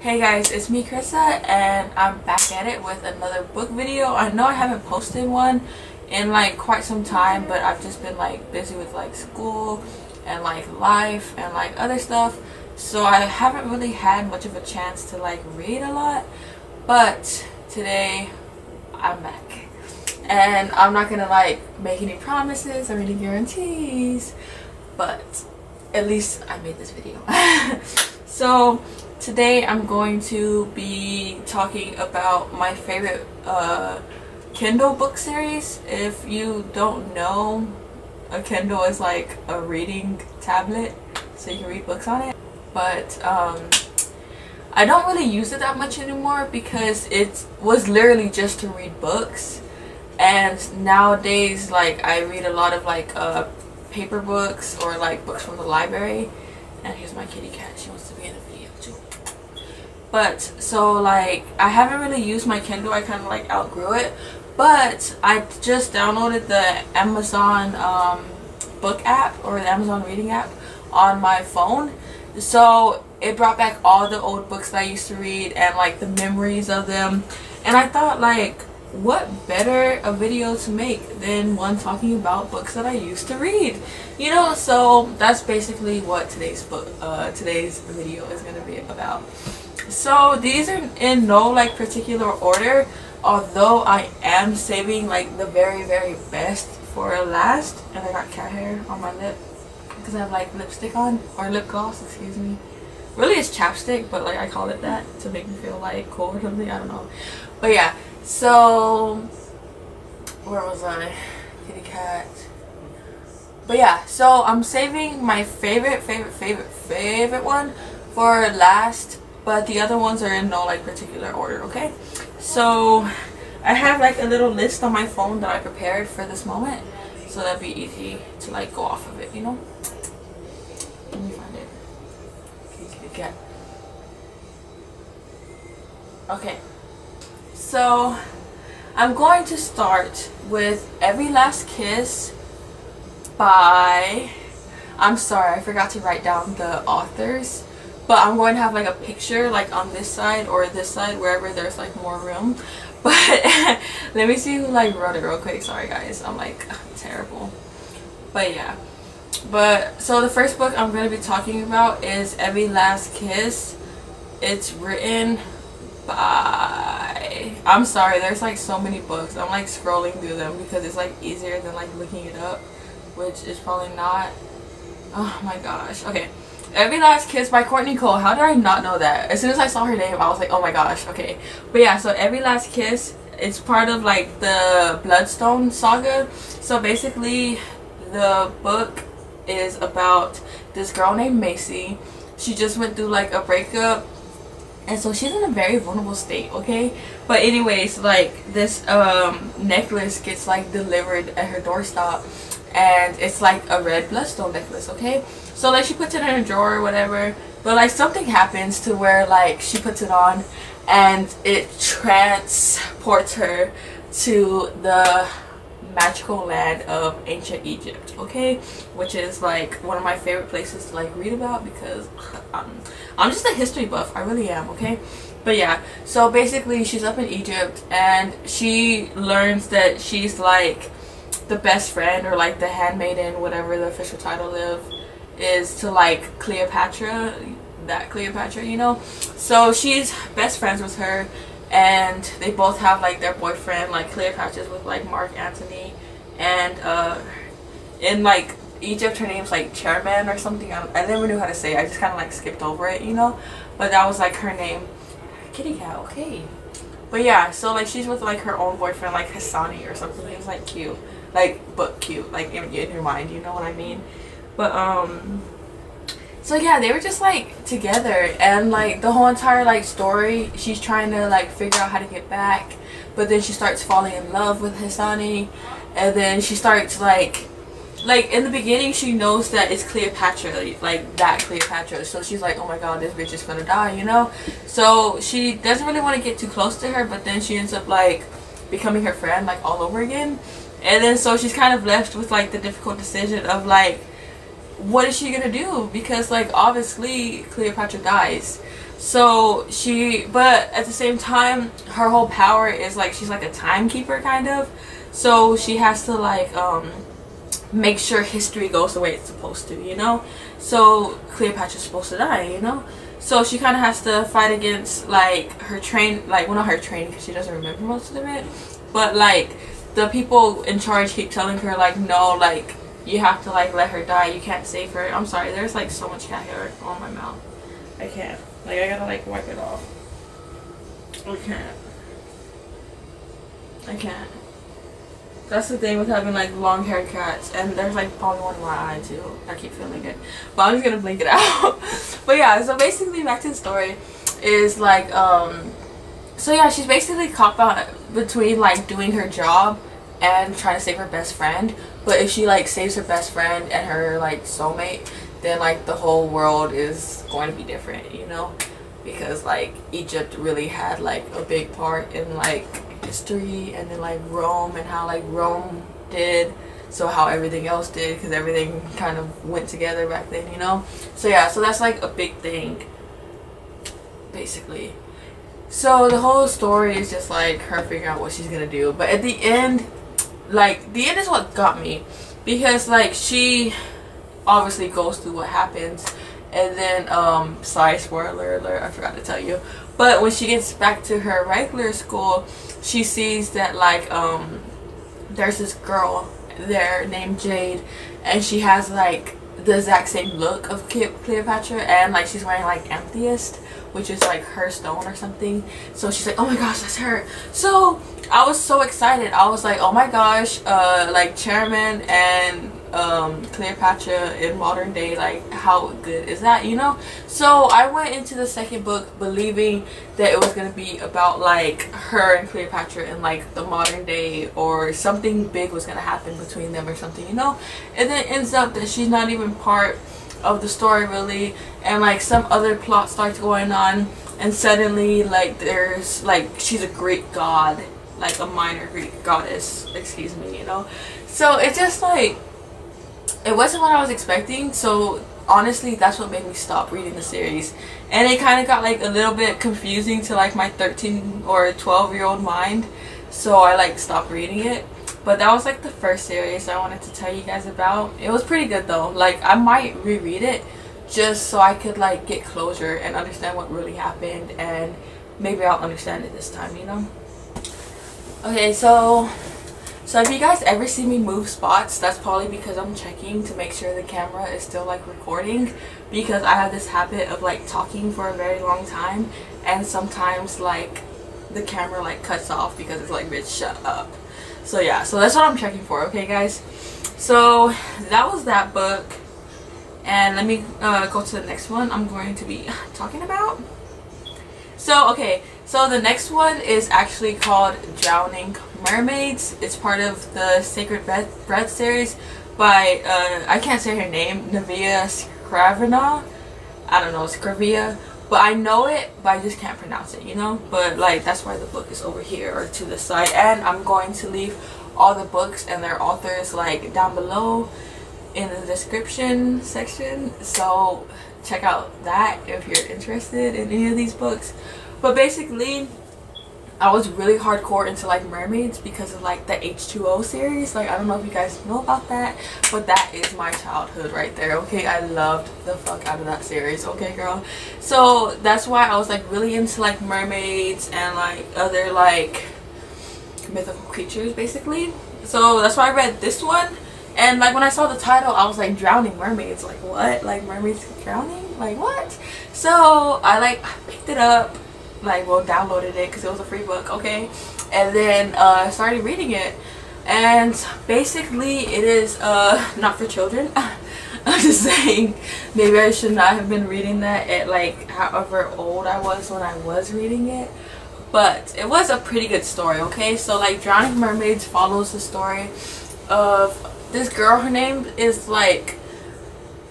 Hey guys, it's me Krissa and I'm back at it with another book video. I know I haven't posted one in like quite some time, but I've just been like busy with like school and like life and like other stuff, so I haven't really had much of a chance to like read a lot. But today I'm back and I'm not gonna like make any promises or any guarantees, but at least I made this video. So today I'm going to be talking about my favorite Kindle book series. If you don't know, a Kindle is like a reading tablet, so you can read books on it. But I don't really use it that much anymore because it was literally just to read books. And nowadays, like, I read a lot of like paper books or like books from the library. And here's my kitty cat, she wants to be in the video too. But so like I haven't really used my Kindle, I kind of like outgrew it. But I just downloaded the Amazon book app, or the Amazon reading app, on my phone. So it brought back all the old books that I used to read and like the memories of them. And I thought, like, what better a video to make than one talking about books that I used to read, you know? So that's basically what today's video is going to be about. So these are in no like particular order, although I am saving like the very best for last. And I got cat hair on my lip because I have like lipstick on, or lip gloss, excuse me. Really it's chapstick, but like I call it that to make me feel like cool or something, I don't know. But yeah, so where was I? Kitty cat. But yeah, so I'm saving my favorite one for last, but the other ones are in no like particular order, okay? So I have like a little list on my phone that I prepared for this moment, so that'd be easy to like go off of it, you know? Let me find it. Kitty cat. Okay. So I'm going to start with Every Last Kiss by, I'm sorry, I forgot to write down the authors, but I'm going to have like a picture like on this side or this side, wherever there's like more room. But let me see who like wrote it real quick. Sorry guys, I'm like terrible. But yeah, so the first book I'm going to be talking about is Every Last Kiss. It's written by, I'm sorry, there's like so many books. I'm like scrolling through them because it's like easier than like looking it up, which is probably not. Oh my gosh. Okay, Every Last Kiss by Courtney Cole. How did I not know that? As soon as I saw her name, I was like, oh my gosh. Okay, but yeah, so Every Last Kiss, it's part of like the Bloodstone saga. So basically the book is about this girl named Macy. She just went through like a breakup, and so she's in a very vulnerable state, okay? But anyways, like this necklace gets like delivered at her doorstep, and it's like a red bloodstone necklace, okay? So like she puts it in her drawer or whatever, but like something happens to where like she puts it on and it transports her to the magical land of ancient Egypt, okay? Which is like one of my favorite places to like read about because I'm just a history buff, I really am, okay? But yeah, so basically she's up in Egypt and she learns that she's like the best friend, or like the handmaiden, whatever the official title is to like Cleopatra, that Cleopatra, you know? So she's best friends with her, and they both have like their boyfriend. Like Cleopatra's with like Mark Antony, and in like Egypt her name's like Chairman or something. I never knew how to say it. I just kind of like skipped over it, you know, but that was like her name. Kitty cat, okay. But yeah, so like she's with like her own boyfriend, like Hassani or something. He was like cute, like, but cute, like in your mind, you know what I mean? But so yeah, they were just like together, and like the whole entire like story, she's trying to like figure out how to get back, but then she starts falling in love with Hassani, and then she starts like in the beginning she knows that it's Cleopatra, like that Cleopatra, so she's like, oh my god, this bitch is gonna die, you know? So she doesn't really want to get too close to her, but then she ends up like becoming her friend like all over again. And then so she's kind of left with like the difficult decision of like, what is she gonna do? Because like obviously Cleopatra dies, So but at the same time, her whole power is like she's like a timekeeper kind of. So she has to like make sure history goes the way it's supposed to, you know. So Cleopatra's supposed to die, you know. So she kind of has to fight against like her well, not her training because she doesn't remember most of it, but like the people in charge keep telling her like, no, like you have to like let her die, you can't save her. I'm sorry, there's like so much cat hair on my mouth. I can't, like I gotta like wipe it off. I can't. That's the thing with having like long haired cats, and there's like probably one in my eye too. I keep feeling it, but I'm just gonna blink it out. But yeah, so basically back to the story is like so yeah, she's basically caught out between like doing her job and trying to save her best friend. But if she like saves her best friend and her like soulmate, then like the whole world is going to be different, you know, because like Egypt really had like a big part in like history, and then like Rome and how like Rome did, so how everything else did, because everything kind of went together back then, you know. So yeah, so that's like a big thing basically. So the whole story is just like her figuring out what she's gonna do, but at the end, like the end is what got me, because like she obviously goes through what happens, and then sorry, spoiler alert, I forgot to tell you, but when she gets back to her regular school, she sees that like there's this girl there named Jade, and she has like the exact same look of Cleopatra, and like she's wearing like amethyst, which is like her stone or something. So she's like, oh my gosh, that's her. So I was so excited. I was like, oh my gosh, like Chairman and Cleopatra in modern day, like how good is that, you know? So I went into the second book believing that it was going to be about like her and Cleopatra in like the modern day, or something big was going to happen between them or something, you know. And then it ends up that she's not even part of the story really, and like some other plot starts going on, and suddenly like there's like she's a Greek god, like a minor Greek goddess, excuse me, you know. So it's just like it wasn't what I was expecting. So honestly, that's what made me stop reading the series, and it kind of got like a little bit confusing to like my 13 or 12-year-old mind, so I like stopped reading it. But that was like the first series I wanted to tell you guys about. It was pretty good though. Like I might reread it just so I could like get closure and understand what really happened, and maybe I'll understand it this time, you know. Okay, so if you guys ever see me move spots, that's probably because I'm checking to make sure the camera is still like recording, because I have this habit of like talking for a very long time, and sometimes like the camera like cuts off because it's like, bitch, shut up. So yeah, so that's what I'm checking for, okay guys? So that was that book, and let me go to the next one I'm going to be talking about. So okay, so the next one is actually called Drowning Mermaids. It's part of the Sacred Bread series by I can't say her name, Navia Skravina. I don't know, Skravia, but I know it, but I just can't pronounce it, you know. But like that's why the book is over here or to the side, and I'm going to leave all the books and their authors like down below in the description section, so check out that if you're interested in any of these books. But basically I was really hardcore into like mermaids because of like the H2O series. Like I don't know if you guys know about that, but that is my childhood right there, okay? I loved the fuck out of that series, okay girl? So that's why I was like really into like mermaids and like other like mythical creatures basically. So that's why I read this one, and like when I saw the title I was like, Drowning Mermaids, like what? Like mermaids drowning? Like what? So I like picked it up, like well downloaded it because it was a free book, okay, and then started reading it, and basically it is not for children. I'm just saying, maybe I should not have been reading that at like however old I was when I was reading it, but it was a pretty good story, okay? So like Drowning Mermaids follows the story of this girl. Her name is like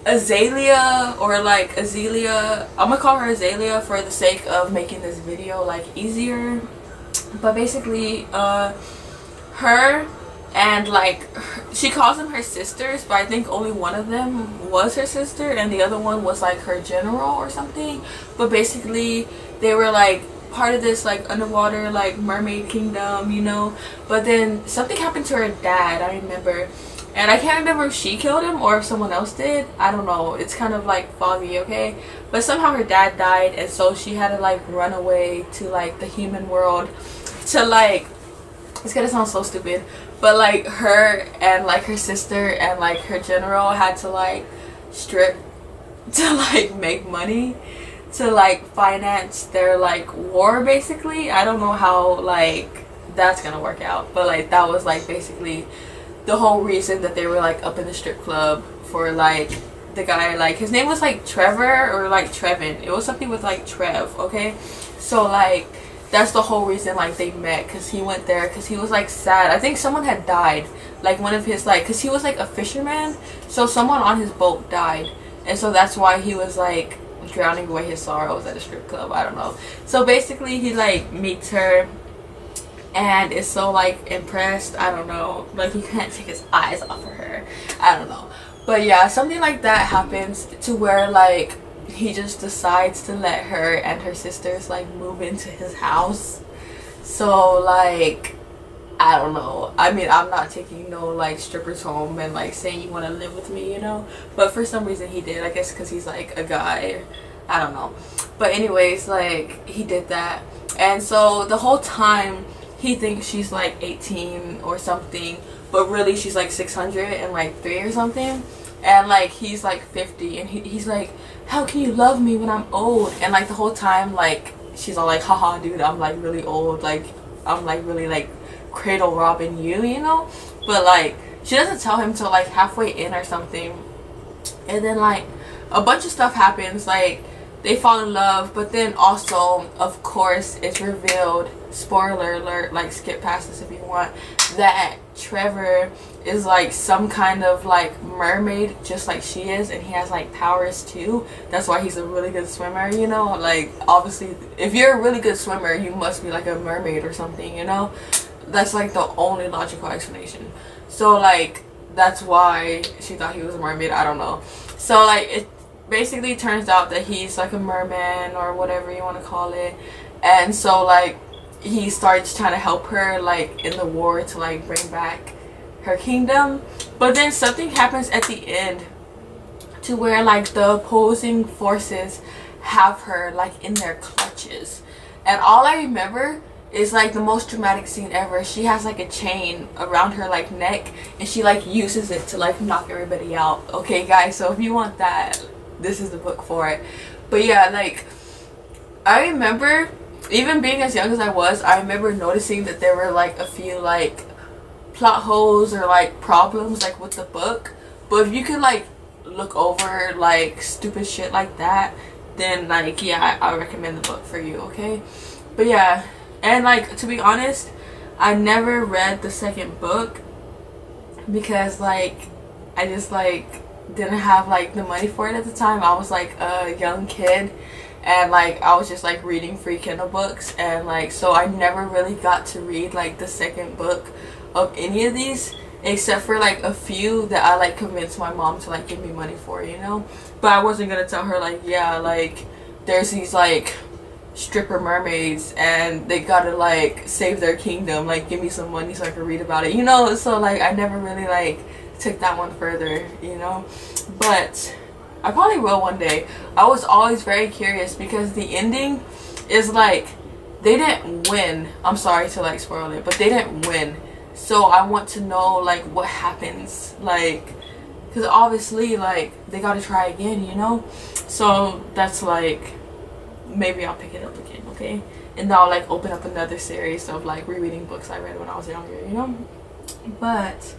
Azalea, or like Azealia. I'm gonna call her Azalea for the sake of making this video like easier. But basically her and like she calls them her sisters, but I think only one of them was her sister and the other one was like her general or something. But basically they were like part of this like underwater like mermaid kingdom, you know. But then something happened to her dad, I remember, and I can't remember if she killed him or if someone else did. I don't know, it's kind of like foggy, okay. But somehow her dad died, and so she had to like run away to like the human world to like, it's gonna sound so stupid, but like her and like her sister and like her general had to like strip to like make money to like finance their like war, basically. I don't know how like that's gonna work out, but like that was like basically the whole reason that they were like up in the strip club for like the guy, like his name was like Trevor or like Trevin, it was something with like Trev, okay. So like that's the whole reason like they met, because he went there because he was like sad. I think someone had died, like one of his like, because he was like a fisherman, so someone on his boat died, and so that's why he was like drowning away his sorrows at a strip club. I don't know. So basically he like meets her and is so like impressed. I don't know, like he can't take his eyes off of her. I don't know, but yeah, something like that happens to where like he just decides to let her and her sisters like move into his house. So like I don't know, I mean, I'm not taking no like strippers home and like saying you want to live with me, you know, but for some reason he did, I guess because he's like a guy, I don't know. But anyways, like he did that, and so the whole time he thinks she's like 18 or something, but really she's like 603 or something. And like he's like 50, and he's like, how can you love me when I'm old? And like the whole time like she's all like, haha dude, I'm like really old, like I'm like really like cradle robbing you, you know. But like she doesn't tell him till like halfway in or something, and then like a bunch of stuff happens, like they fall in love. But then also, of course, it's revealed, spoiler alert, like skip past this if you want, that Trevor is like some kind of like mermaid just like she is, and he has like powers too. That's why he's a really good swimmer, you know. Like obviously if you're a really good swimmer, you must be like a mermaid or something, you know. That's like the only logical explanation. So like that's why she thought he was a mermaid, I don't know. So like it basically turns out that he's like a merman or whatever you want to call it, and so like he starts trying to help her like in the war to like bring back her kingdom. But then something happens at the end to where like the opposing forces have her like in their clutches, and all I remember is like the most dramatic scene ever. She has like a chain around her like neck, and she like uses it to like knock everybody out. Okay guys, so if you want that, this is the book for it. But yeah, like I remember, even being as young as I was, I remember noticing that there were like a few like plot holes or like problems like with the book. But if you could like look over like stupid shit like that, then like yeah, I recommend the book for you, okay. But yeah, and like to be honest, I never read the second book because like I just like didn't have like the money for it at the time. I was like a young kid, and like I was just like reading free Kindle books, and like so I never really got to read like the second book of any of these, except for like a few that I like convinced my mom to like give me money for, you know. But I wasn't gonna tell her like, yeah, like there's these like stripper mermaids and they gotta like save their kingdom, like give me some money so I can read about it, you know. So like I never really like took that one further, you know. But I probably will one day. I was always very curious because the ending is like they didn't win. I'm sorry to like spoil it, but they didn't win. So I want to know like what happens, like because obviously like they gotta try again, you know. So that's like maybe I'll pick it up again, okay, and I'll like open up another series of like rereading books I read when I was younger, you know. But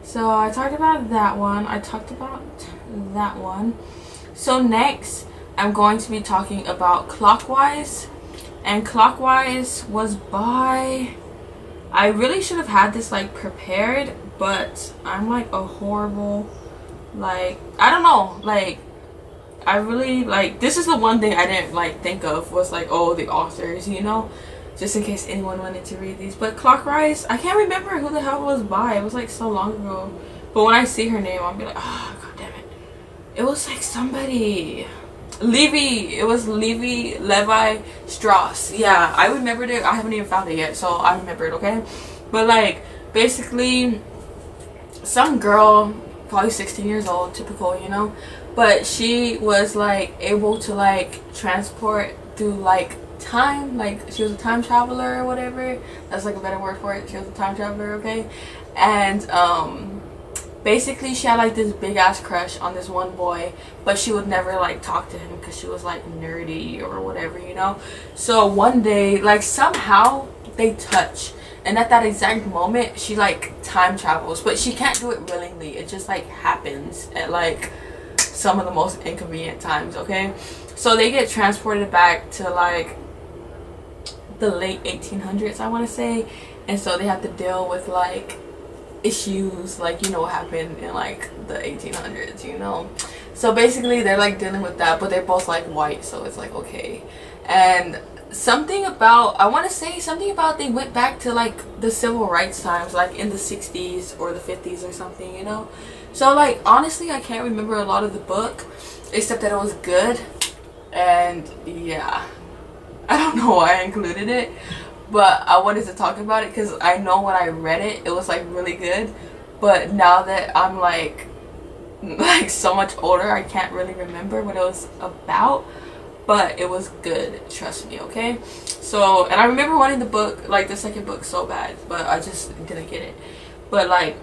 so I talked about that one. So next I'm going to be talking about Clockwise, and Clockwise was by, I really should have had this like prepared, but I'm like a horrible, like I don't know, like I really like, this is the one thing I didn't like think of was like, oh, the authors, you know. just in case anyone wanted to read these. But Clockrise, I can't remember who the hell it was by. It was like so long ago. But when I see her name, I'll be like, oh, god damn it. It was like somebody. Levi. It was Levi Strauss. Yeah, I remembered it. I haven't even found it yet, so I remembered, okay? But like, basically, some girl, probably 16 years old, typical, you know? But she was like able to like transport through like time, like she was a time traveler or whatever. That's like a better word for it. She was a time traveler, okay? And basically she had like this big ass crush on this one boy, but she would never like talk to him because she was like nerdy or whatever, you know? So one day, like somehow they touch, and at that exact moment she like time travels, but she can't do it willingly. It just like happens at like some of the most inconvenient times, okay? So they get transported back to like the late 1800s, I want to say, and so they have to deal with like issues, like, you know, what happened in like the 1800s, you know? So basically they're like dealing with that, but they're both like white, so it's like okay. And something about, I want to say something about, they went back to like the civil rights times, like in the 60s or the 50s or something, you know? So like honestly I can't remember a lot of the book except that it was good. And yeah, I don't know why I included it, but I wanted to talk about it because I know when I read it, it was like really good. But now that I'm like so much older, I can't really remember what it was about, but it was good, trust me, okay? So, and I remember wanting the book, like the second book, so bad, but I just didn't get it. But like,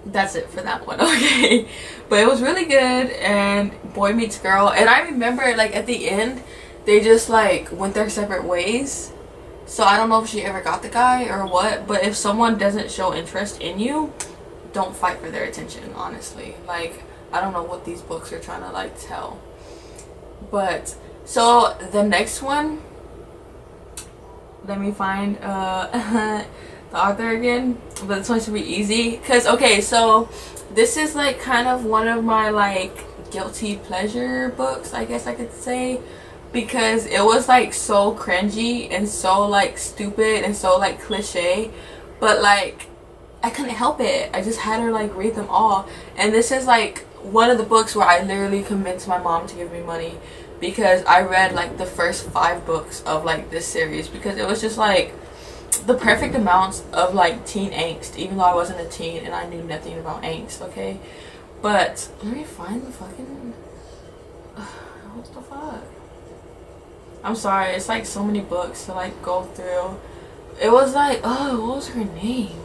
that's it for that one, okay? But it was really good, and boy meets girl. And I remember like at the end they just like went their separate ways. So I don't know if she ever got the guy or what, but if someone doesn't show interest in you, don't fight for their attention, honestly. Like, I don't know what these books are trying to like tell. But so the next one, let me find the author again, but this one should be easy because okay, so this is like kind of one of my like guilty pleasure books, I guess I could say, because it was like so cringy and so like stupid and so like cliche, but like I couldn't help it. I just had her like read them all. And this is like one of the books where I literally convinced my mom to give me money because I read like the first 5 books of like this series because it was just like the perfect amounts of like teen angst, even though I wasn't a teen and I knew nothing about angst, okay? But let me find the fucking what the fuck? I'm sorry, it's like so many books to like go through. It was like, oh, what was her name?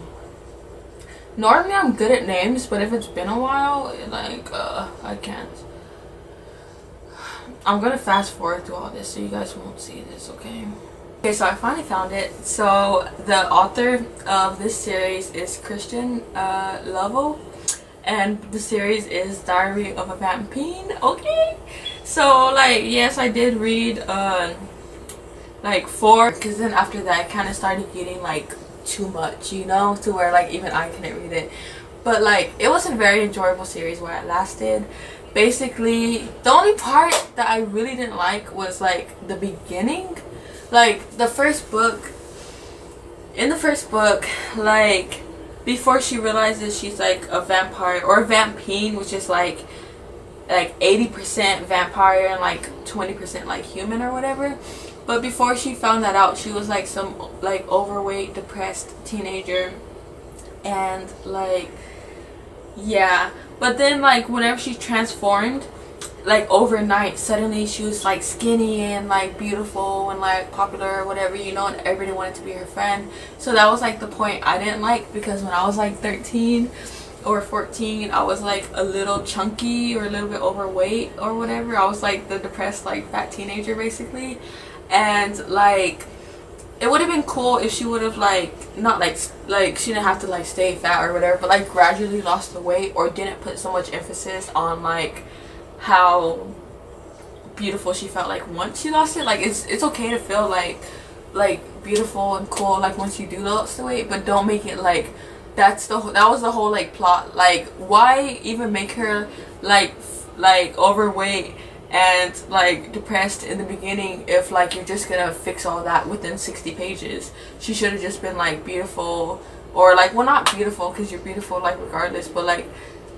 Normally I'm good at names, but if it's been a while, like I can't. I'm gonna fast forward through all this so you guys won't see this, okay? Okay, so I finally found it. So the author of this series is Christian Lovell, and the series is Diary of a Vampire, okay? So like, yes, I did read like 4, because then after that I kind of started getting like too much, you know, to where like even I couldn't read it. But like, it was a very enjoyable series where it lasted. Basically, the only part that I really didn't like was like the beginning. Like the first book, in the first book, like before she realizes she's like a vampire or vampine, which is like 80% vampire and like 20% like human or whatever. But before she found that out, she was like some like overweight, depressed teenager, and like yeah. But then like whenever she transformed, like overnight, suddenly she was like skinny and like beautiful and like popular or whatever, you know, and everybody wanted to be her friend. So that was like the point I didn't like, because when I was like 13 or 14, I was like a little chunky or a little bit overweight or whatever. I was like the depressed like fat teenager basically. And like, it would have been cool if she would have like not like she didn't have to like stay fat or whatever, but like gradually lost the weight, or didn't put so much emphasis on like how beautiful she felt like once she lost it. Like it's okay to feel like beautiful and cool like once you do lose the weight, but don't make it like that was the whole like plot. Like, why even make her like overweight and like depressed in the beginning if like you're just gonna fix all that within 60 pages. She should have just been like beautiful, or like, well, not beautiful because you're beautiful like regardless, but like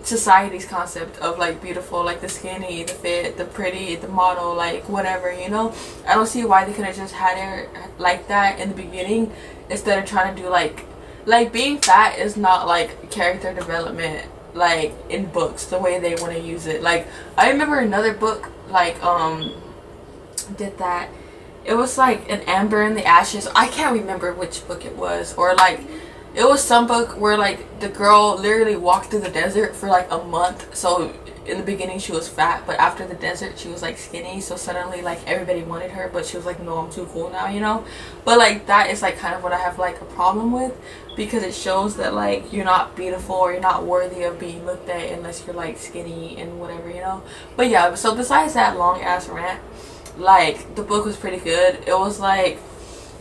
society's concept of like beautiful, like the skinny, the fit, the pretty, the model, like whatever, you know. I don't see why they could have just had her like that in the beginning instead of trying to do like being fat is not like character development like in books the way they want to use it. Like I remember another book like did that. It was like an Amber in the Ashes. I can't remember which book it was, or like it was some book where like the girl literally walked through the desert for like a month. So in the beginning she was fat, but after the desert she was like skinny, so suddenly like everybody wanted her, but she was like, no, I'm too cool now, you know. But like that is like kind of what I have like a problem with, because it shows that like you're not beautiful or you're not worthy of being looked at unless you're like skinny and whatever, you know. But yeah, so besides that long ass rant, like the book was pretty good. It was like,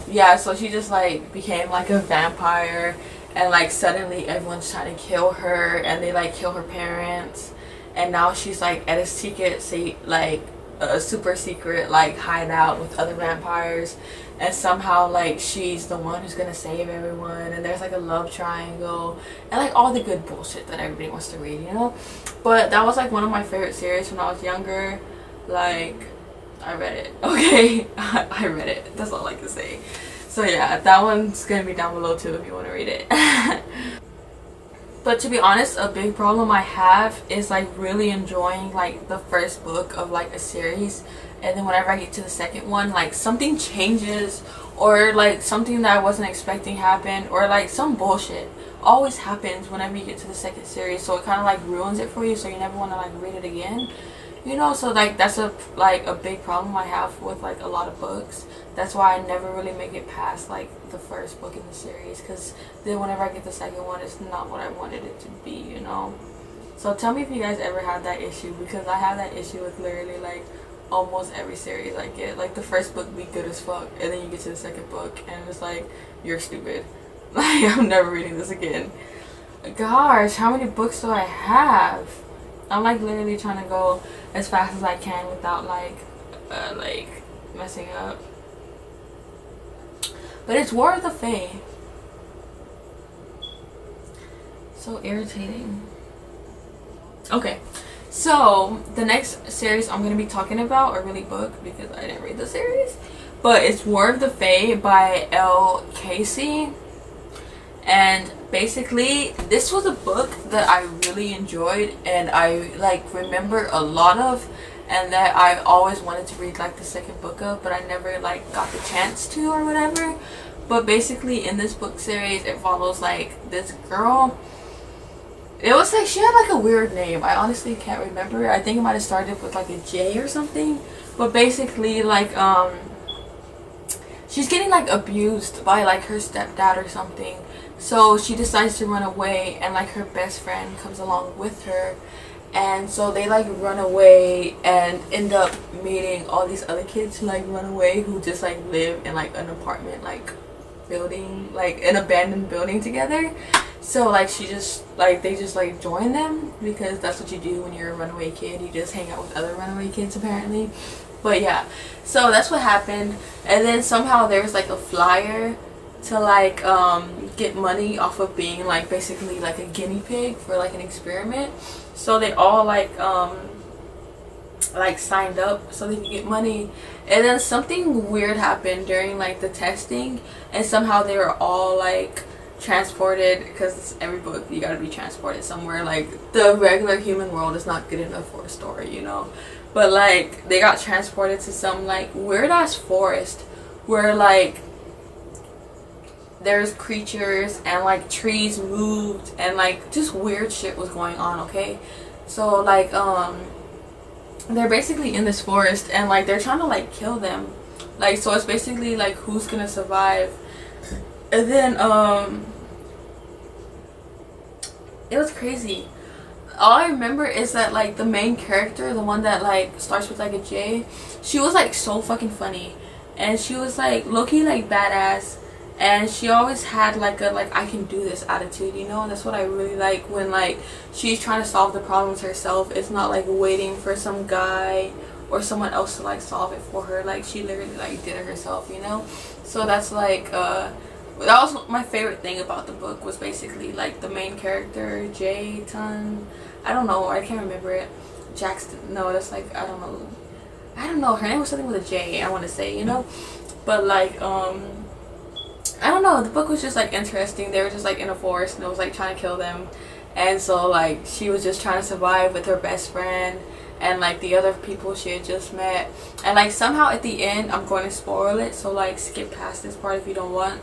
yeah, so she just like became like a vampire, and like suddenly everyone's trying to kill her, and they like kill her parents, and now she's like at a secret like a super secret like hideout with other vampires, and somehow like she's the one who's gonna save everyone, and there's like a love triangle and like all the good bullshit that everybody wants to read, you know. But that was like one of my favorite series when I was younger. Like I read it, okay. I read it, that's all I can say. So yeah, that one's gonna be down below too if you want to read it. But to be honest, a big problem I have is like really enjoying like the first book of like a series, and then whenever I get to the second one, like something changes, or like something that I wasn't expecting happened, or like some bullshit always happens whenever you get to the second series, so it kind of like ruins it for you, so you never want to like read it again, you know. So like that's a big problem I have with like a lot of books. That's why I never really make it past like the first book in the series, because then whenever I get the second one, it's not what I wanted it to be, you know. So tell me if you guys ever had that issue, because I have that issue with literally like almost every series I get. Like the first book be good as fuck, and then you get to the second book and it's like, you're stupid. Like I'm never reading this again. Gosh, how many books do I have? I'm like literally trying to go as fast as I can without like messing up. But it's War of the Fae. So irritating. Okay, so the next series I'm going to be talking about, or really book because I didn't read the series, but it's War of the Fae by L. Casey. And basically this was a book that I really enjoyed and I like remember a lot of, and that I always wanted to read like the second book of, but I never like got the chance to or whatever. But basically in this book series it follows like this girl. It was like, she had like a weird name, I honestly can't remember. I think it might have started with like a J or something. But basically like she's getting like abused by like her stepdad or something, so she decides to run away, and like her best friend comes along with her, and so they like run away and end up meeting all these other kids who like run away, who just like live in like an apartment like building, like an abandoned building together. So like she just like, they just like join them, because that's what you do when you're a runaway kid, you just hang out with other runaway kids apparently. But yeah, so that's what happened. And then somehow there was like a flyer to like get money off of being like basically like a guinea pig for like an experiment. So they all like signed up so they could get money. And then something weird happened during like the testing, and somehow they were all like transported, because every book you gotta be transported somewhere. Like the regular human world is not good enough for a story, you know. But like they got transported to some like weird ass forest where like there's creatures and like trees moved and like just weird shit was going on, okay? So like they're basically in this forest, and like they're trying to like kill them. Like, so it's basically like who's gonna survive. And then it was crazy. All I remember is that like the main character, the one that like starts with like a J, she was like so fucking funny, and she was like low-key like badass, and she always had like a like I can do this attitude, you know. And that's what I really like, when like she's trying to solve the problems herself. It's not like waiting for some guy or someone else to like solve it for her. Like she literally like did it herself, you know. So that's like that was my favorite thing about the book, was basically like the main character, Jayton, I don't know, I can't remember it. Jackson, no, that's like, I don't know, her name was something with a J, I want to say, you know. But like I don't know, the book was just like interesting. They were just like in a forest and it was like trying to kill them, and so like she was just trying to survive with her best friend and like the other people she had just met. And like somehow at the end, I'm going to spoil it, so like skip past this part if you don't want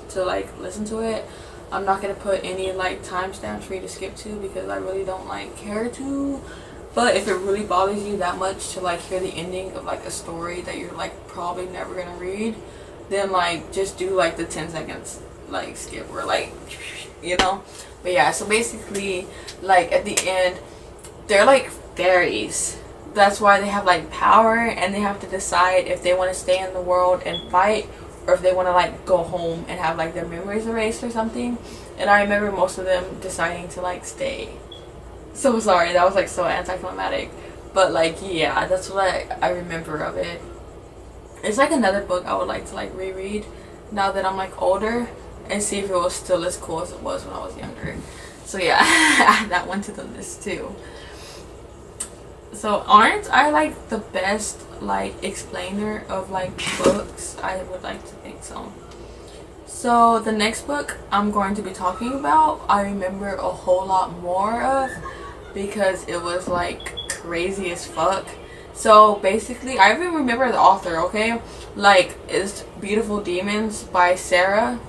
to like listen to it. I'm not going to put any like timestamps for you to skip to, because I really don't like care to. But if it really bothers you that much to like hear the ending of like a story that you're like probably never gonna read, then like just do like the 10 seconds like skip, or like, you know. But yeah, so basically like at the end, they're like fairies. That's why they have like power, and they have to decide if they want to stay in the world and fight, or if they want to like go home and have like their memories erased or something. And I remember most of them deciding to like stay. So sorry, that was like so anticlimactic, but like yeah, that's what I remember of it. It's like another book I would like to like reread now that I'm like older, and see if it was still as cool as it was when I was younger. So yeah, add that one to the list too. So aren't I like the best like explainer of like books? I would like to think so. So the next book I'm going to be talking about, I remember a whole lot more of, because it was like crazy as fuck. So basically, I even remember the author, okay? Like, it's Beautiful Demons by Sarah.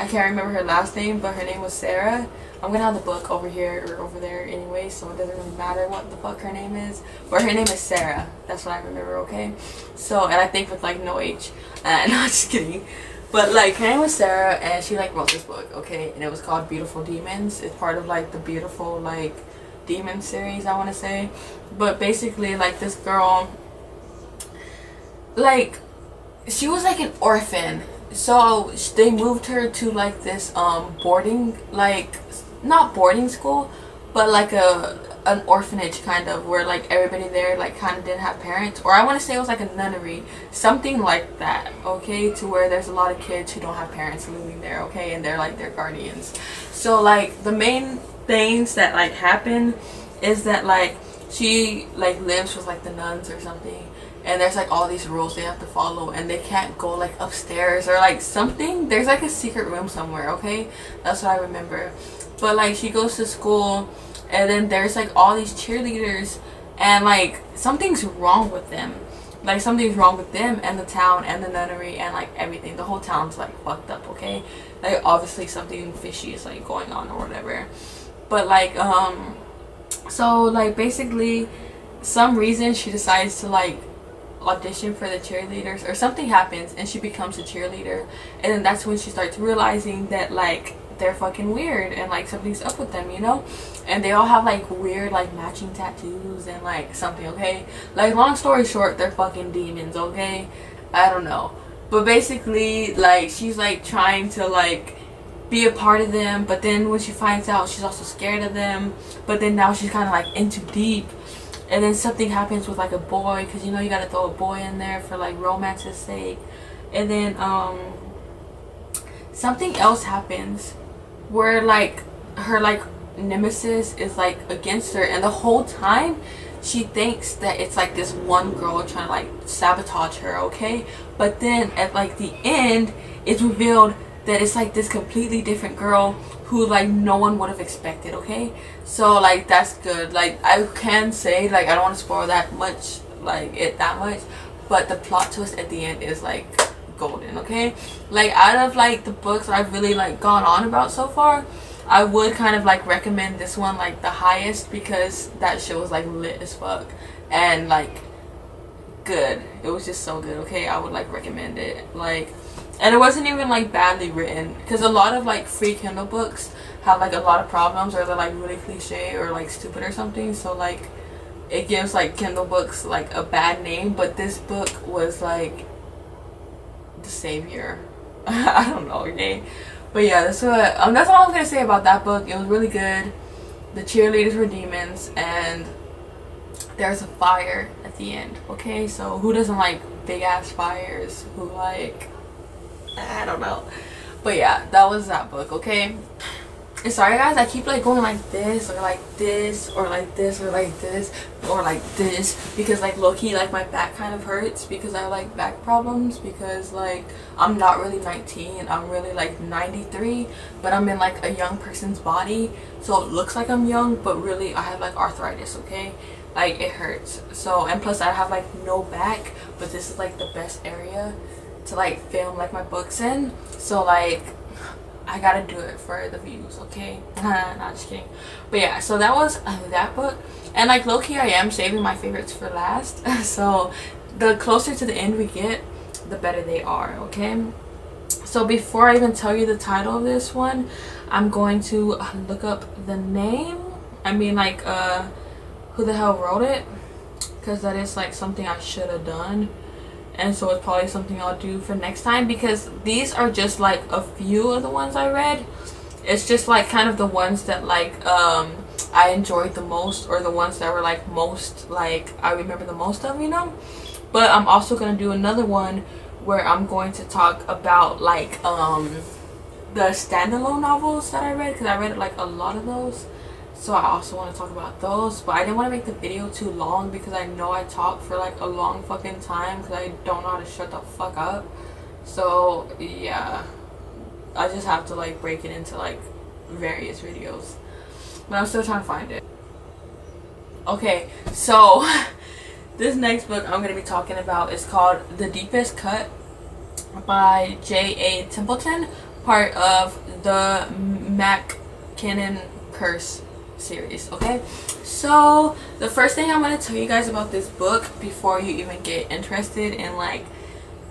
I can't remember her last name, but her name was Sarah. I'm gonna have the book over here or over there anyway, so it doesn't really matter what the fuck her name is. But her name is Sarah. That's what I remember, okay? So, and I think with like no H. No, just kidding. But like, her name was Sarah, and she like wrote this book, okay? And it was called Beautiful Demons. It's part of like the Beautiful like Demon series, I want to say. But basically like this girl, like she was like an orphan, so they moved her to like this boarding, like not boarding school, but like an orphanage kind of, where like everybody there like kind of didn't have parents, or I want to say it was like a nunnery, something like that, okay, to where there's a lot of kids who don't have parents living there, okay, and they're like their guardians. So like the main things that like happen is that like she like lives with like the nuns or something, and there's like all these rules they have to follow, and they can't go like upstairs or like something. There's like a secret room somewhere, okay? That's what I remember. But like she goes to school, and then there's like all these cheerleaders, and like something's wrong with them. Like something's wrong with them and the town and the nunnery and like everything. The whole town's like fucked up, okay? Like obviously something fishy is like going on or whatever. But like so like basically some reason she decides to like audition for the cheerleaders, or something happens and she becomes a cheerleader, and then that's when she starts realizing that like they're fucking weird and like something's up with them, you know. And they all have like weird like matching tattoos and like something, okay? Like long story short, they're fucking demons, okay? I don't know, but basically like she's like trying to like be a part of them, but then when she finds out, she's also scared of them. But then now she's kind of like in too deep, and then something happens with like a boy, because you know you gotta throw a boy in there for like romance's sake. And then something else happens where like her like nemesis is like against her, and the whole time she thinks that it's like this one girl trying to like sabotage her, okay? But then at like the end, it's revealed that it's like this completely different girl who like no one would have expected, okay? So like that's good. Like I can say, like I don't want to spoil that much, like it that much, but the plot twist at the end is like golden, okay? Like out of like the books I've really like gone on about so far, I would kind of like recommend this one like the highest, because that show was like lit as fuck and like good. It was just so good, okay? I would like recommend it. Like, and it wasn't even like badly written, because a lot of like free Kindle books have like a lot of problems, or they're like really cliche or like stupid or something, so like it gives like Kindle books like a bad name. But this book was like the savior. I don't know, okay? But yeah, that's all I'm gonna say about that book. It was really good. The cheerleaders were demons, and there's a fire at the end. Okay, so who doesn't like big ass fires? Who like, I don't know. But yeah, that was that book. Okay, and sorry guys, I keep like going like this or like this or like this or like this or like this, because like low-key like my back kind of hurts because I have like back problems, because like I'm not really 19, I'm really like 93, but I'm in like a young person's body, so it looks like I'm young, but really I have like arthritis. Okay, like it hurts. So, and plus I have like no back, but this is like the best area to like film like my books in, so like I gotta do it for the views. Okay, not just kidding. But yeah, so that was that book. And like low-key I am saving my favorites for last. So the closer to the end we get, the better they are. Okay, so before I even tell you the title of this one, I'm going to look up the name. I mean like who the hell wrote it, because that is like something I should have done. And so it's probably something I'll do for next time, because these are just like a few of the ones I read. It's just like kind of the ones that like I enjoyed the most, or the ones that were like most like I remember the most of, you know. But I'm also gonna do another one where I'm going to talk about like the standalone novels that I read, because I read like a lot of those. So I also want to talk about those, but I didn't want to make the video too long because I know I talk for like a long fucking time because I don't know how to shut the fuck up. So yeah, I just have to like break it into like various videos, but I'm still trying to find it. Okay, so this next book I'm going to be talking about is called The Deepest Cut by J.A. Templeton, part of the McKinnon Curse series. Okay, so the first thing I'm going to tell you guys about this book before you even get interested in like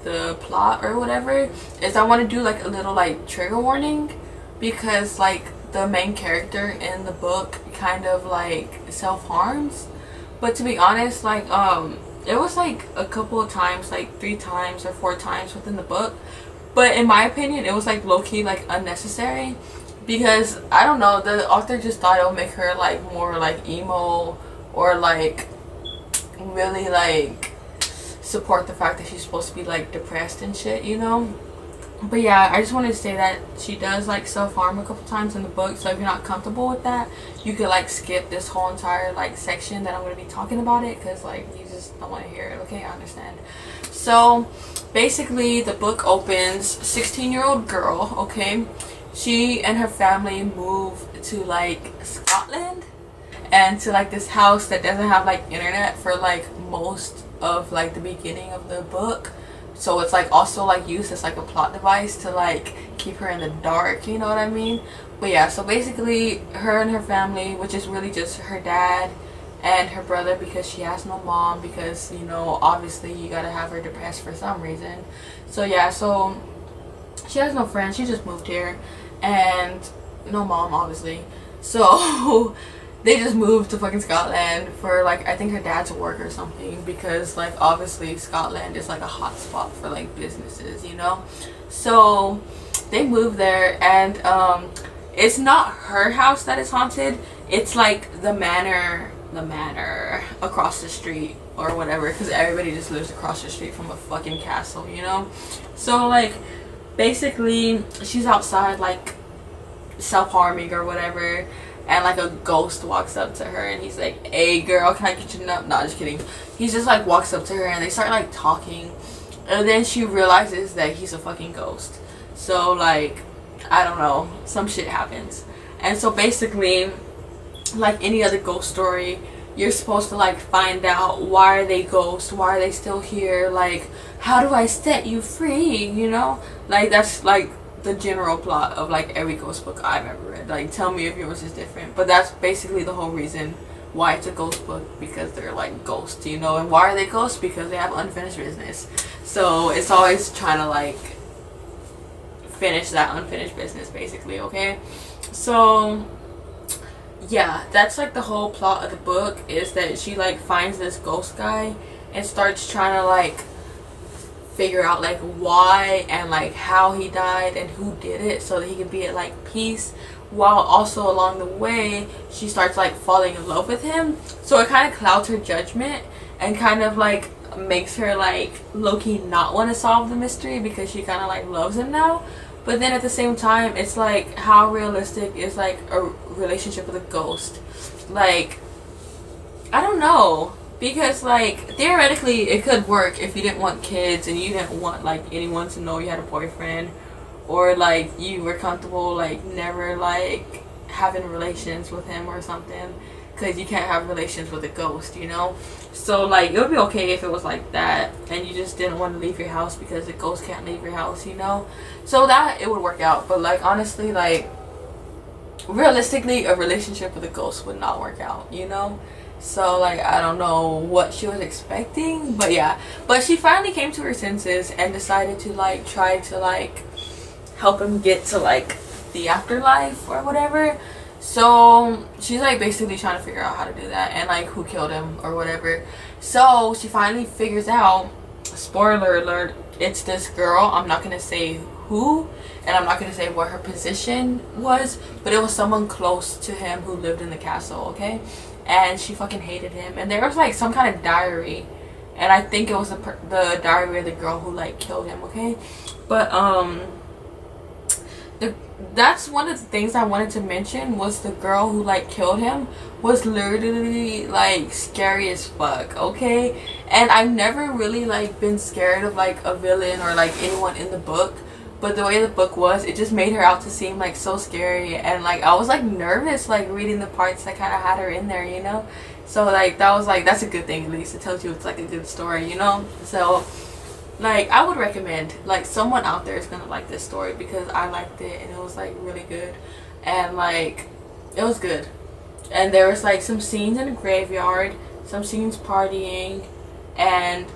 the plot or whatever is I want to do like a little like trigger warning, because like the main character in the book kind of like self-harms. But to be honest, like it was like a couple of times, like 3 times or 4 times within the book, but in my opinion it was like low-key like unnecessary, because I don't know, the author just thought it would make her like more like emo, or like really like support the fact that she's supposed to be like depressed and shit, you know. But yeah, I just wanted to say that she does like self-harm a couple times in the book, so if you're not comfortable with that, you could like skip this whole entire like section that I'm going to be talking about it, because like you just don't want to hear it. Okay, I understand. So basically the book opens 16-year-old girl, okay, she and her family move to like Scotland, and to like this house that doesn't have like internet for like most of like the beginning of the book. So it's like also like used as like a plot device to like keep her in the dark, you know what I mean? But yeah, so basically her and her family, which is really just her dad and her brother, because she has no mom, because you know obviously you gotta have her depressed for some reason. So yeah, so she has no friends, she just moved here, and no mom obviously. So they just moved to fucking Scotland for like, I think her dad's work or something, because like obviously Scotland is like a hot spot for like businesses, you know. So they moved there, and it's not her house that is haunted, it's like the manor across the street or whatever, because everybody just lives across the street from a fucking castle, you know. So like basically she's outside like self-harming or whatever, and like a ghost walks up to her and he's like, "Hey girl, can I get your nut?" No, just kidding. He just like walks up to her and they start like talking, and then she realizes that he's a fucking ghost. So like, I don't know, some shit happens. And so basically, like any other ghost story, you're supposed to like find out why are they ghosts, why are they still here, like how do I set you free, you know. Like that's like the general plot of like every ghost book I've ever read. Like tell me if yours is different, but that's basically the whole reason why it's a ghost book, because they're like ghosts, you know. And why are they ghosts? Because they have unfinished business, so it's always trying to like finish that unfinished business basically. Okay, so yeah, that's like the whole plot of the book, is that she like finds this ghost guy and starts trying to like figure out like why and like how he died and who did it, so that he could be at like peace while also along the way she starts like falling in love with him. So it kind of clouds her judgment and kind of like makes her like low-key not want to solve the mystery because she kind of like loves him now. But then at the same time, it's like, how realistic is like a relationship with a ghost? Like, I don't know, because like theoretically it could work if you didn't want kids and you didn't want like anyone to know you had a boyfriend, or like you were comfortable like never like having relations with him or something, because you can't have relations with a ghost, you know. So like it would be okay if it was like that and you just didn't want to leave your house because the ghost can't leave your house, you know. So that it would work out. But like honestly, like realistically, a relationship with a ghost would not work out, you know. So like I don't know what she was expecting, but yeah. But she finally came to her senses and decided to like try to like help him get to like the afterlife or whatever. So she's like basically trying to figure out how to do that and like who killed him or whatever. So she finally figures out, spoiler alert, it's this girl. I'm not gonna say who, and I'm not gonna say what her position was, but it was someone close to him who lived in the castle, okay? And she fucking hated him. And there was like some kind of diary, and I think it was the diary of the girl who like killed him, okay? But that's one of the things I wanted to mention, was the girl who like killed him was literally like scary as fuck, okay? And I've never really like been scared of like a villain or like anyone in the book, but the way the book was, it just made her out to seem like so scary, and like I was like nervous like reading the parts that kind of had her in there, you know. So like that was like, that's a good thing, at least it tells you it's like a good story, you know. So like I would recommend, like someone out there is gonna like this story, because I liked it and it was like really good, and like it was good. And there was like some scenes in the graveyard, some scenes partying, and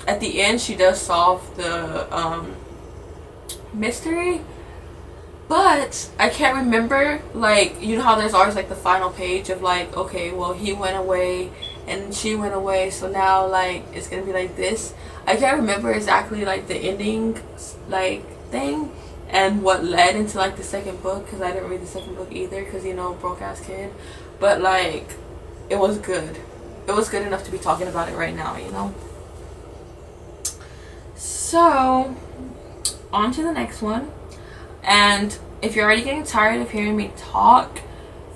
at the end she does solve the mystery. But I can't remember, like, you know how there's always like the final page of like, okay, well he went away and she went away, so now like it's gonna be like this. I can't remember exactly like the ending like thing and what led into like the second book, because I didn't read the second book either, because you know, broke ass kid. But like it was good. It was good enough to be talking about it right now, you know. So on to the next one. And if you're already getting tired of hearing me talk,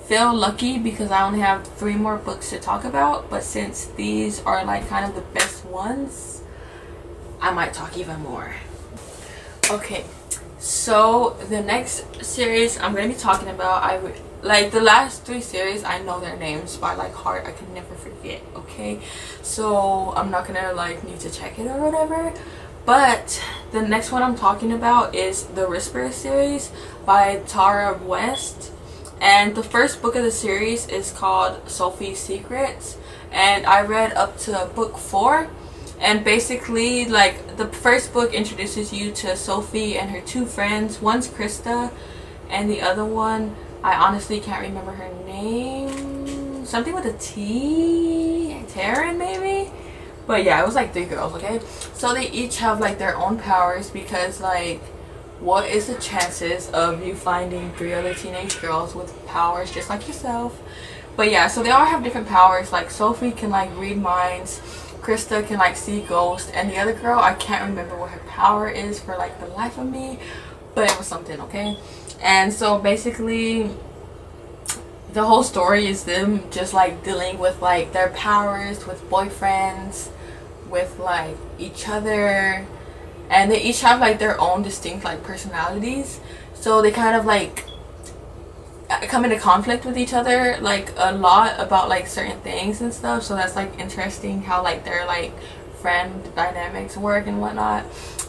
feel lucky, because I only have 3 more books to talk about. But since these are like kind of the best ones, I might talk even more. Okay, so the next series I'm going to be talking about, like the last 3 series, I know their names by like heart. I can never forget, okay? So I'm not going to like need to check it or whatever. But the next one I'm talking about is the Whisper series by Tara West. And the first book of the series is called Sophie's Secrets. And I read up to book 4. And basically, like, the first book introduces you to Sophie and her 2 friends. One's Krista, and the other one, I honestly can't remember her name. Something with a T? Taryn, maybe? But yeah, it was like 3 girls, okay? So they each have like their own powers, because like, what is the chances of you finding 3 other teenage girls with powers just like yourself? But yeah, so they all have different powers. Like Sophie can like read minds, Krista can like see ghosts, and the other girl, I can't remember what her power is for like the life of me, but it was something, okay? And so basically the whole story is them just like dealing with like their powers, with boyfriends, with like each other, and they each have like their own distinct like personalities, so they kind of like come into conflict with each other like a lot about like certain things and stuff. So that's like interesting how like their like friend dynamics work and whatnot.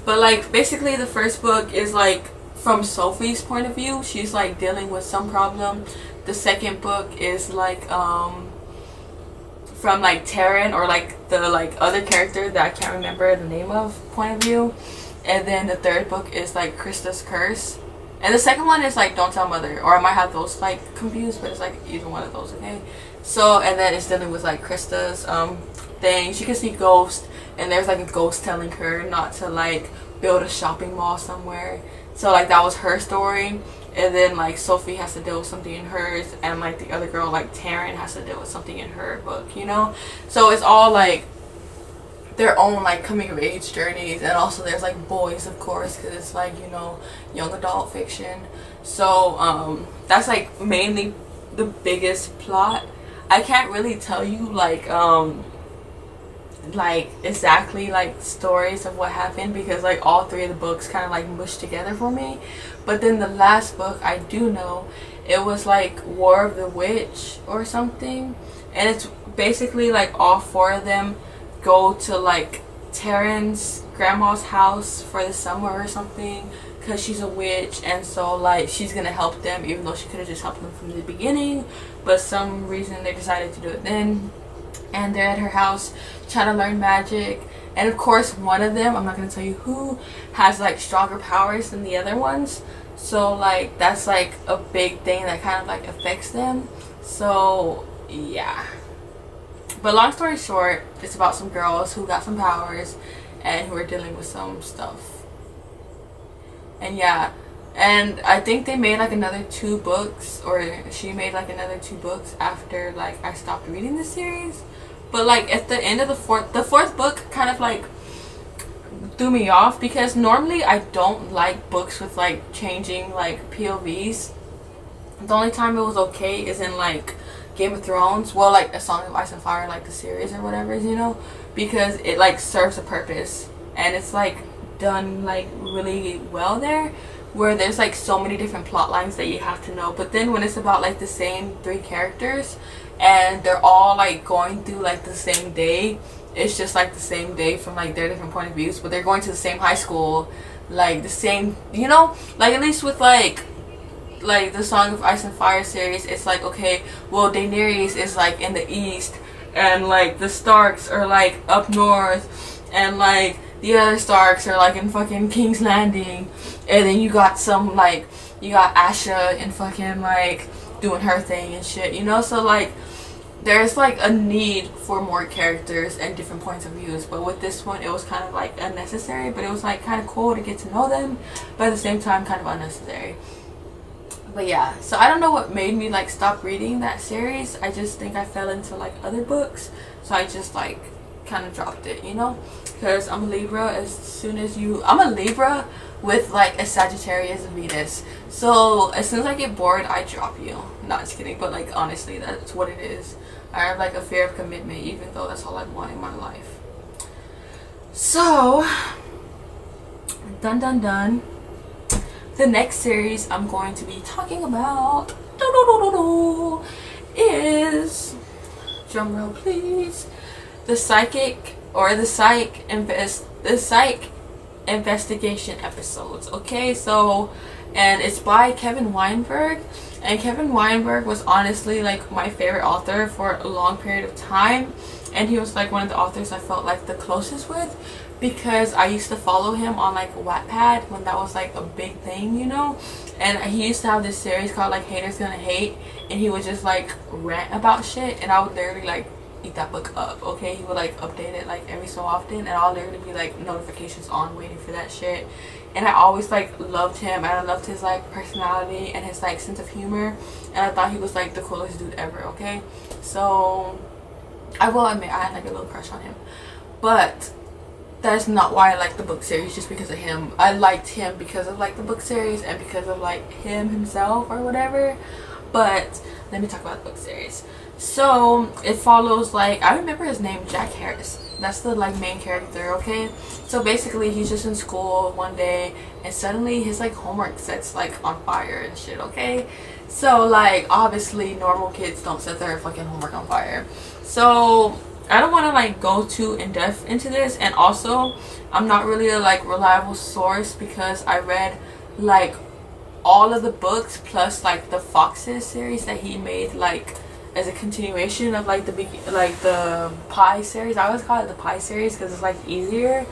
But like basically the first book is like from Sophie's point of view. She's like dealing with some problem. The second book is like from like Taryn, or like the like other character that I can't remember the name of, point of view. And then the third book is like Krista's Curse. And the second one is like Don't Tell Mother, or I might have those like confused, but it's like either one of those, okay? So, and then it's dealing with like Krista's thing. She can see ghosts, and there's like a ghost telling her not to like build a shopping mall somewhere. So like that was her story. And then like Sophie has to deal with something in hers, and like the other girl, like Taryn, has to deal with something in her book, you know? So it's all like their own like coming of age journeys. And also there's like boys, of course, because it's like, you know, young adult fiction. So that's like mainly the biggest plot. I can't really tell you like exactly like stories of what happened, because like all three of the books kind of like mushed together for me. But then the last book, I do know it was like War of the Witch or something, and it's basically like all four of them go to like Taryn's grandma's house for the summer or something, because she's a witch, and so like she's gonna help them, even though she could have just helped them from the beginning, but some reason they decided to do it then. And they're at her house trying to learn magic, and of course one of them, I'm not going to tell you who, has like stronger powers than the other ones. So like that's like a big thing that kind of like affects them. So yeah, but long story short, it's about some girls who got some powers and who are dealing with some stuff. And yeah, and I think they made like another 2 books, or she made like another 2 books after like I stopped reading the series. But like at the end of the fourth book kind of like threw me off, because normally I don't like books with like changing like POVs. The only time it was okay is in like Game of Thrones, well, like A Song of Ice and Fire, like the series or whatever, you know, because it like serves a purpose and it's like done like really well there, where there's like so many different plot lines that you have to know. But then when it's about like the same 3 characters and they're all like going through like the same day, it's just like the same day from like their different point of views, but they're going to the same high school, like the same, you know, like at least with like the Song of Ice and Fire series, it's like, okay, well, Daenerys is like in the east, and like the Starks are like up north, and like the other Starks are like in fucking King's Landing, and then you got Asha in fucking like doing her thing and shit, you know. So like there's like a need for more characters and different points of views, but with this one it was kind of like unnecessary, but it was like kind of cool to get to know them, but at the same time kind of unnecessary. But yeah, so I don't know what made me like stop reading that series. I just think I fell into like other books, so I just like kind of dropped it, you know, because I'm a Libra. I'm a Libra with like a Sagittarius Venus, so as soon as I get bored I drop you. Not just kidding, but like honestly that's what it is. I have like a fear of commitment, even though that's all I want in my life. So done. The next series I'm going to be talking about is, drumroll please, the Psych investigation episodes. Okay, so, and it's by Kevin Weinberg, and Kevin Weinberg was honestly like my favorite author for a long period of time, and he was like one of the authors I felt like the closest with, because I used to follow him on like Wattpad when that was like a big thing, you know. And he used to have this series called like Haters Gonna Hate, and he would just like rant about shit, and I would literally like eat that book up. Okay, he would like update it like every so often, and I'll literally be like notifications on waiting for that shit. And I always like loved him, and I loved his like personality and his like sense of humor, and I thought he was like the coolest dude ever. Okay, so I will admit I had like a little crush on him, but that's not why I like the book series, just because of him. I liked him because of like the book series and because of like him himself or whatever. But let me talk about the book series. So it follows like, I remember his name, Jack Harris. That's the like main character. Okay, so basically he's just in school one day and suddenly his like homework sets like on fire and shit. Okay, so like obviously normal kids don't set their fucking homework on fire. So I don't want to like go too in depth into this, and also I'm not really a like reliable source, because I read like all of the books plus like the Foxes series that he made like as a continuation of like the Pie series. I always call it the Pie series because it's like easier,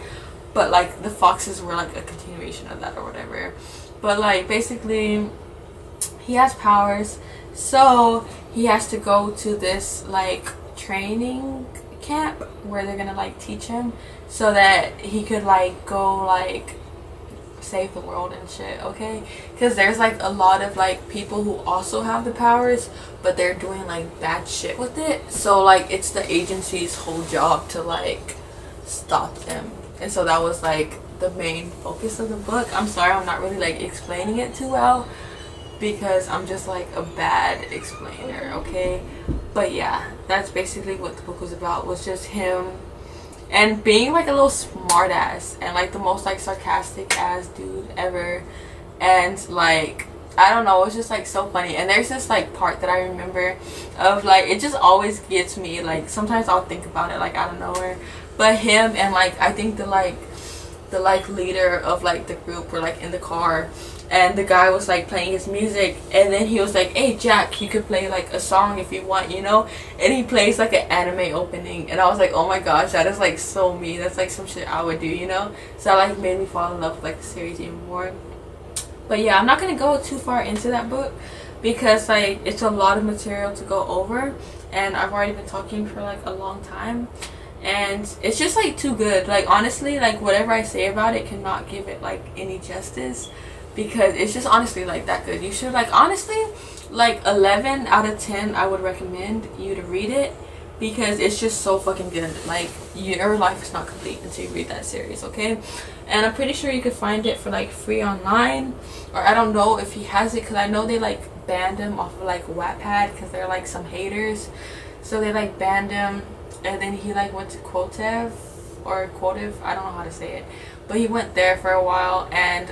but like the Foxes were like a continuation of that or whatever. But like basically he has powers, so he has to go to this like training camp where they're gonna like teach him so that he could like go like save the world and shit, okay? Because there's like a lot of like people who also have the powers, but they're doing like bad shit with it. So like it's the agency's whole job to like stop them. And so that was like the main focus of the book. I'm sorry I'm not really like explaining it too well, because I'm just like a bad explainer, okay? But yeah, that's basically what the book was about, was just him and being like a little smart ass and like the most like sarcastic ass dude ever. And like, I don't know, it's just like so funny. And there's this like part that I remember of like, it just always gets me, like sometimes I'll think about it like out of nowhere, but him and like I think the leader of like the group were like in the car, and the guy was like playing his music, and then he was like, hey Jack, you could play like a song if you want, you know? And he plays like an anime opening, and I was like, oh my gosh, that is like so me. That's like some shit I would do, you know? So that like made me fall in love with like the series even more. But yeah, I'm not gonna go too far into that book because like it's a lot of material to go over, and I've already been talking for like a long time, and it's just like too good. Like honestly, like whatever I say about it cannot give it like any justice, because it's just honestly like that good. You should like, honestly, like 11 out of 10 I would recommend you to read it, because it's just so fucking good. Like your life is not complete until you read that series, okay? And I'm pretty sure you could find it for like free online, or I don't know if he has it, because I know they like banned him off of like Wattpad because they're like some haters, so they like banned him. And then he like went to Quotev, I don't know how to say it, but he went there for a while, and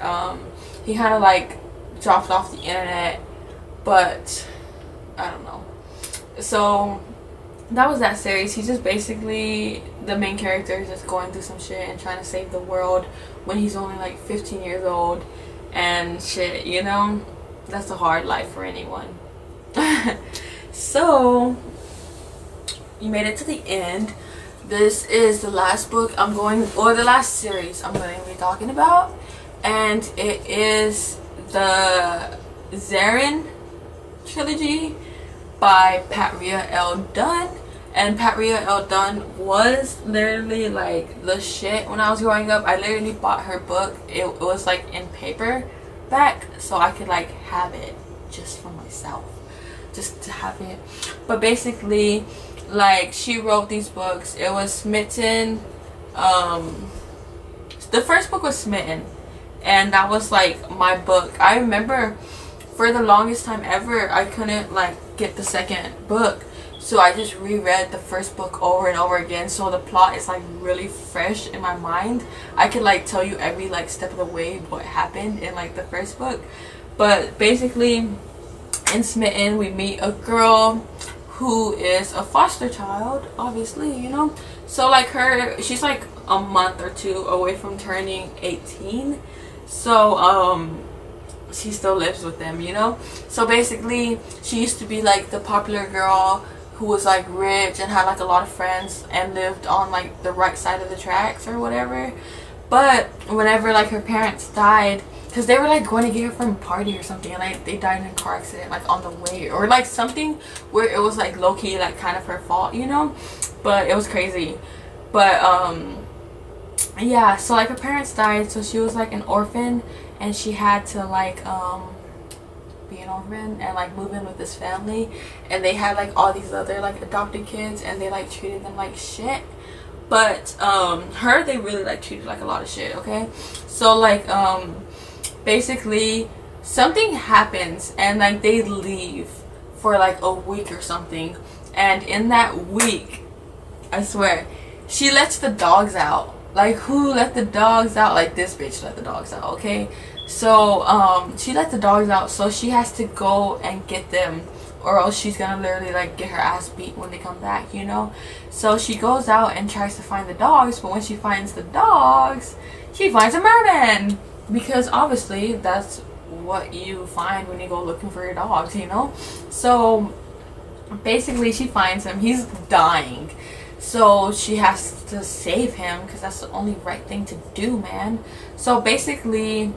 he kind of like dropped off the internet, but I don't know. So that was that series. He's just basically, the main character is just going through some shit and trying to save the world when he's only like 15 years old and shit, you know? That's a hard life for anyone. So you made it to the end. This is the last book the last series I'm going to be talking about, and it is the Zarin trilogy by Patria L. Dunn. And Patria L. Dunn was literally like the shit when I was growing up. I literally bought her book. It was like in paperback, so I could like have it just for myself, just to have it. But basically, like, she wrote these books. It was Smitten. The first book was Smitten, and that was like my book. I remember for the longest time ever I couldn't like get the second book, so I just reread the first book over and over again, so the plot is like really fresh in my mind. I could like tell you every like step of the way what happened in like the first book. But basically in Smitten we meet a girl who is a foster child, obviously, you know? So like she's like a month or two away from turning 18, so she still lives with them, you know? So basically she used to be like the popular girl who was like rich and had like a lot of friends and lived on like the right side of the tracks or whatever. But whenever like her parents died, because they were like going to get her from a party or something, and like they died in a car accident like on the way, or like something where it was like low-key like kind of her fault, you know? But it was crazy. But yeah, so like her parents died, so she was like an orphan, and she had to like be an orphan and like move in with this family, and they had like all these other like adopted kids, and they like treated them like shit. But they really like treated like a lot of shit, okay? So like basically something happens, and like they leave for like a week or something, and in that week, I swear, she lets the dogs out. Like, who let the dogs out? Like, this bitch let the dogs out, okay? So she let the dogs out, so she has to go and get them, or else she's gonna literally like get her ass beat when they come back, you know? So she goes out and tries to find the dogs, but when she finds the dogs, she finds a merman, because obviously that's what you find when you go looking for your dogs, you know? So basically she finds him, he's dying, so she has to save him because that's the only right thing to do, man. So basically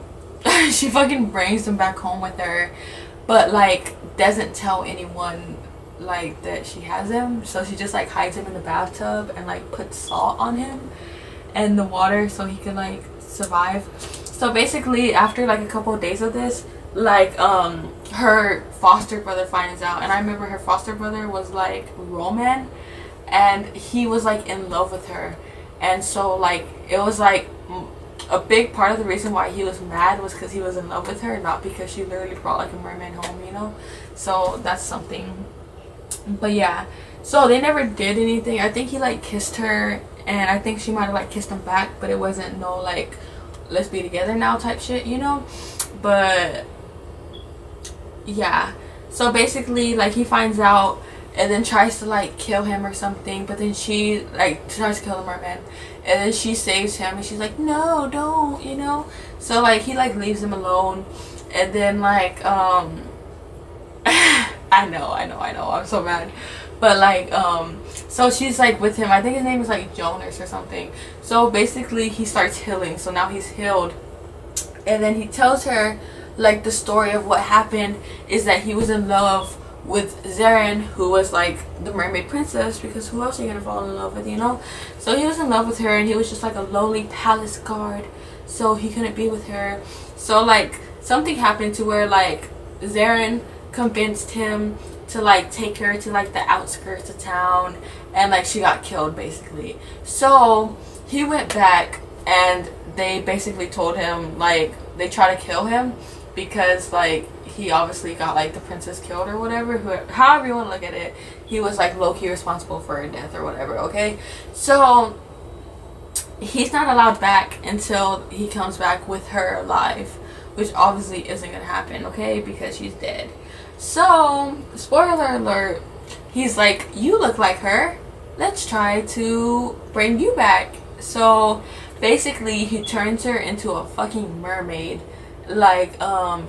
she fucking brings him back home with her, but like doesn't tell anyone like that she has him. So she just like hides him in the bathtub and like puts salt on him and the water so he can like survive. So basically, after like a couple of days of this, like her foster brother finds out, and I remember her foster brother was like Roman, and he was like in love with her, and so like it was like a big part of the reason why he was mad was because he was in love with her, not because she literally brought like a merman home, you know. So that's something. But yeah, so they never did anything. I think he like kissed her, and I think she might have like kissed him back, but it wasn't no like let's be together now type shit, you know. But yeah, so basically like he finds out and then tries to like kill him or something, but then she like tries to kill the merman, and then she saves him, and she's like, no, don't, you know. So like he like leaves him alone, and then like I know, I'm so mad. But like so she's like with him. I think his name is like Jonas or something. So basically he starts healing, so now he's healed, and then he tells her like the story of what happened is that he was in love with Zeren, who was like the mermaid princess, because who else are you gonna fall in love with, you know? So he was in love with her, and he was just like a lowly palace guard, so he couldn't be with her. So like something happened to where like Zeren convinced him to like take her to like the outskirts of town, and like she got killed basically. So he went back, and they basically told him like they try to kill him because like he obviously got like the princess killed or whatever, however you want to look at it. He was like low-key responsible for her death or whatever, okay? So he's not allowed back until he comes back with her alive, which obviously isn't gonna happen, okay, because she's dead. So spoiler alert, he's like, you look like her, let's try to bring you back. So basically he turns her into a fucking mermaid. Like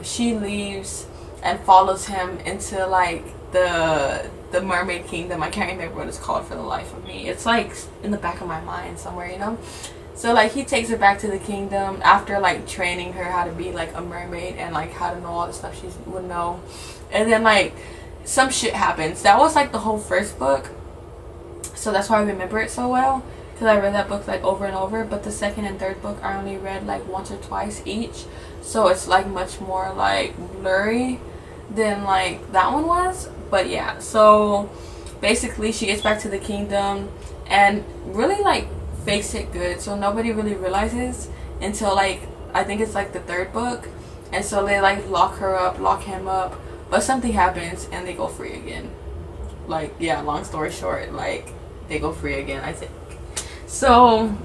she leaves and follows him into like the mermaid kingdom. I can't remember what it's called for the life of me. It's like in the back of my mind somewhere, you know. So like he takes her back to the kingdom after like training her how to be like a mermaid and like how to know all the stuff she would know. And then like some shit happens. That was like the whole first book, so that's why I remember it so well, because I read that book like over and over. But the second and third book I only read like once or twice each, so it's like much more like blurry than like that one was. But yeah, so basically she gets back to the kingdom and really like fakes it good, so nobody really realizes until like I think it's like the third book. And so they like lock him up, but something happens and they go free again. Like yeah, long story short, like they go free again, I think. So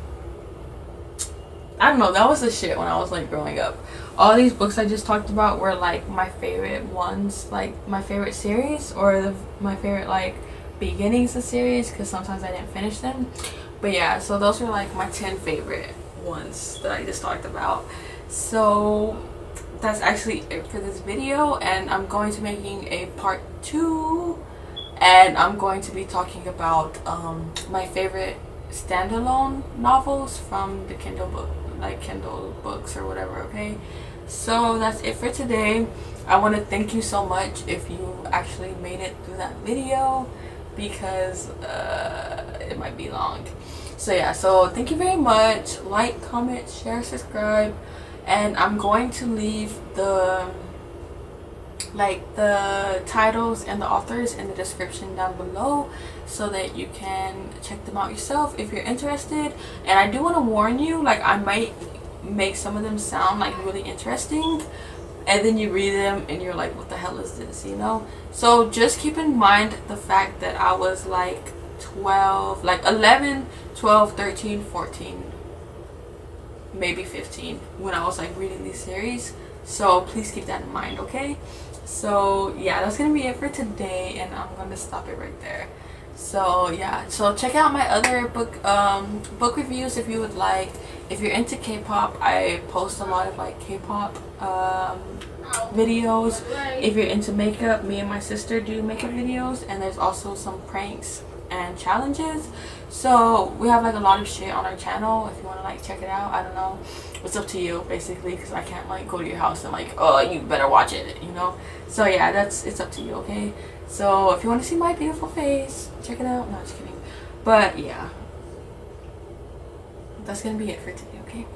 I don't know, that was the shit when I was like growing up. All these books I just talked about were like my favorite ones, like my favorite series, or my favorite like beginnings of series, because sometimes I didn't finish them. But yeah, so those were like my 10 favorite ones that I just talked about. So that's actually it for this video, and I'm going to be making a part 2, and I'm going to be talking about my favorite standalone novels from the Kindle book, like Kindle books or whatever, okay? So that's it for today. I want to thank you so much if you actually made it through that video, because it might be long. So yeah, so thank you very much. Like, comment, share, subscribe, and I'm going to leave the titles and the authors in the description down below, so that you can check them out yourself if you're interested. And I do want to warn you, like I might make some of them sound like really interesting, and then you read them and you're like, what the hell is this, you know? So just keep in mind the fact that I was like 12, like 11, 12, 13, 14, maybe 15 when I was like reading these series. So please keep that in mind, okay? So yeah, that's gonna be it for today, and I'm gonna stop it right there. So yeah, so check out my other book reviews if you would like. If you're into K-pop, I post a lot of like K-pop videos. If you're into makeup, me and my sister do makeup videos, and there's also some pranks and challenges. So we have like a lot of shit on our channel if you want to like check it out. I don't know, it's up to you basically, because I can't like go to your house and like, oh, you better watch it, you know. So yeah, it's up to you, okay? So if you want to see my beautiful face, check it out. No, just kidding. But yeah, that's gonna be it for today, okay?